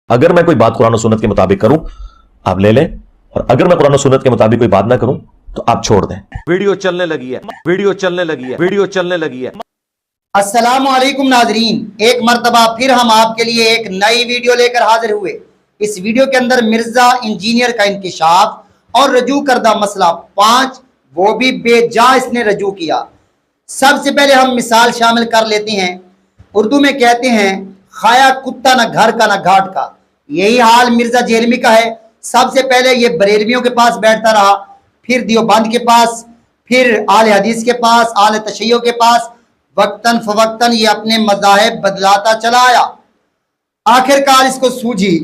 अगर मैं कोई बात कुरान और सुन्नत के मुताबिक करूं आप ले लें, और अगर मैं कुरान और सुन्नत के मुताबिक कोई बात ना करूं तो आप छोड़ दें। वीडियो चलने लगी है, वीडियो चलने लगी है, वीडियो चलने लगी है। अस्सलामु अलैकुम नाजरीन, एक मर्तबा फिर हम आपके लिए एक नई वीडियो लेकर हाजिर हुए। इस वीडियो के अंदर मिर्जा इंजीनियर का इंकिशाफ और रजू करदा मसला 5, वो भी बेजा इसने रजू किया। सबसे पहले हम मिसाल शामिल कर लेते हैं। उर्दू में कहते हैं खाया कुत्ता न घर का न घाट का। यही हाल मिर्जा जेहलमी का है। सबसे पहले ये बरेलवियों के पास बैठता रहा, फिर दियोबंद के पास, फिर आले हदीस के पास, आले तशय्यो के पास। वक्तन फवक्तन ये अपने मज़ाहिब बदलाता चला आया। आखिरकार इसको सूझी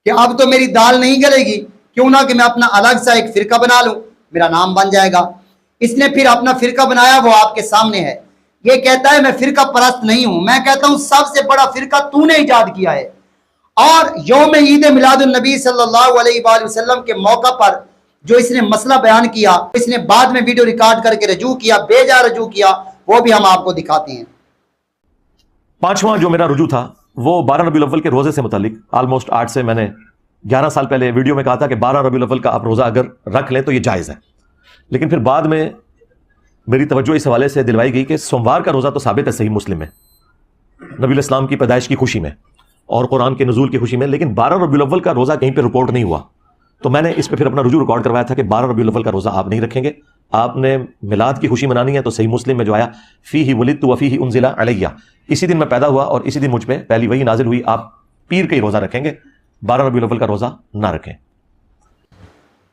कि अब तो मेरी दाल नहीं गलेगी, क्यों ना कि मैं अपना अलग सा एक फिरका बना लूं, मेरा नाम बन जाएगा। इसने फिर अपना फिरका बनाया, वो आपके सामने है। ये कहता है मैं फिरका परस्त नहीं हूं, मैं कहता हूं सबसे बड़ा फिरका तूने इजाद किया है। और यौम ईद मिलादुन नबी सल्लल्लाहु अलैहि वसल्लम के मौका पर जो इसने मसला बयान किया, इसने बाद में वीडियो रिकॉर्ड करके रजू किया, बेजा रजू किया, वो भी हम आपको दिखाते हैं। 5वां जो मेरा रुजू था वो 12 रबीउल अव्वल के रोजे से मुतालिक। ऑलमोस्ट 8 से मैंने 11 साल पहले वीडियो में कहा था कि 12 रबीउल अव्वल का आप रोजा अगर रख लें तो ये जायज़ है। लेकिन फिर बाद में मेरी तवज्जो इस हवाले से दिलवाई गई कि सोमवार का रोजा तो साबित है सही मुस्लिम में, नबी इस्लाम की पैदाइश की खुशी में और कुरान के नुज़ूल की खुशी में, लेकिन 12 रबीउल अव्वल का रोजा कहीं पे रिपोर्ट नहीं हुआ। तो मैंने इस पर फिर अपना रुजू रिकॉर्ड करवाया था कि 12 रबीउल अव्वल का रोजा आप नहीं रखेंगे, आपने मिलाद की खुशी मनानी है। तो सही मुस्लिम में जो आया फीही वुलिदतु व फीही उनज़िला अलैया, इसी दिन मैं पैदा हुआ और इसी दिन मुझ पे पहली वही नाजिल हुई, आप पीर का ही रोजा रखेंगे, 12 रबीउल अव्वल का रोजा ना रखें।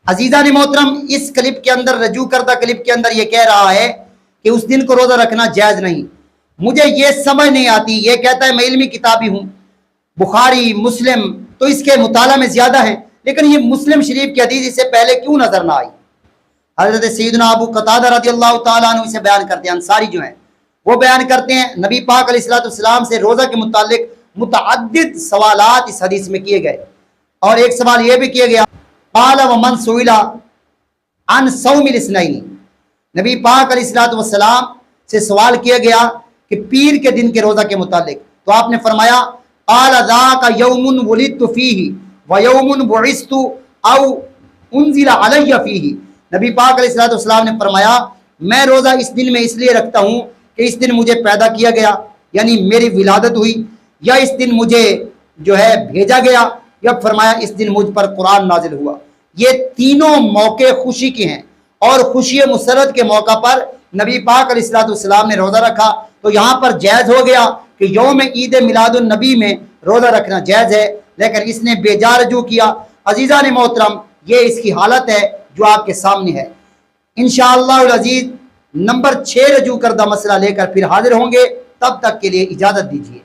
अजीजा ने मोहतरम, इस क्लिप के अंदर रजू करदा क्लिप के अंदर ये कह रहा है कि उस दिन को रोजा रखना जायज नहीं। मुझे ये समझ नहीं आती। ये कहता है मैं इल्मी किताबी हूं, बुखारी मुस्लिम तो इसके मुताला में ज्यादा है, लेकिन ये मुस्लिम शरीफ की हदीस इससे पहले क्यों नजर ना आई। हजरत सैयदना अबू कतादा रज़ियल्लाहु ताला अन्हु इसे बयान करते हैं, अंसारी जो हैं वो बयान करते हैं नबी पाक अलैहिस्सलाम से रोजा के मुतालिक मुतअद्दिद सवालात इस हदीस में किए गए। और एक सवाल ये भी किया गया, क़ाल व मन सुइला अन सौमिल इस्नैनी, नबी पाक अलैहिस्सलाम से सवाल किया गया कि पीर के दिन के रोजा के मुतालिक, तो आपने फरमाया क़ाल ज़ाका यौमुन वुलिदतु फीही व यौमुन बुइस्तु औ उनज़िला अलैया फीही। नबी पाक अलैहिस्सलाम ने फरमाया मैं रोजा इस दिन में इसलिए रखता हूं कि इस दिन मुझे पैदा किया गया, यानी मेरी विलादत हुई, या इस दिन मुझे जो है भेजा गया, या फरमाया इस दिन मुझ पर कुरान नाजिल हुआ। ये तीनों मौके खुशी के हैं और खुशी मुसरत के मौका पर नबी पाक अलैहिस्सलाम ने रोजा रखा। तो यहाँ पर जायज हो गया कि यौम ईद मिलादुन नबी में रोजा रखना जायज है, लेकिन इसने बेजा रजू किया। अजीजा ने मोहतरम, ये इसकी हालत है जो आपके सामने है। इंशाअल्लाह अजीज नंबर 6 रजू करदा मसला लेकर फिर हाजिर होंगे, तब तक के लिए इजाजत दीजिए।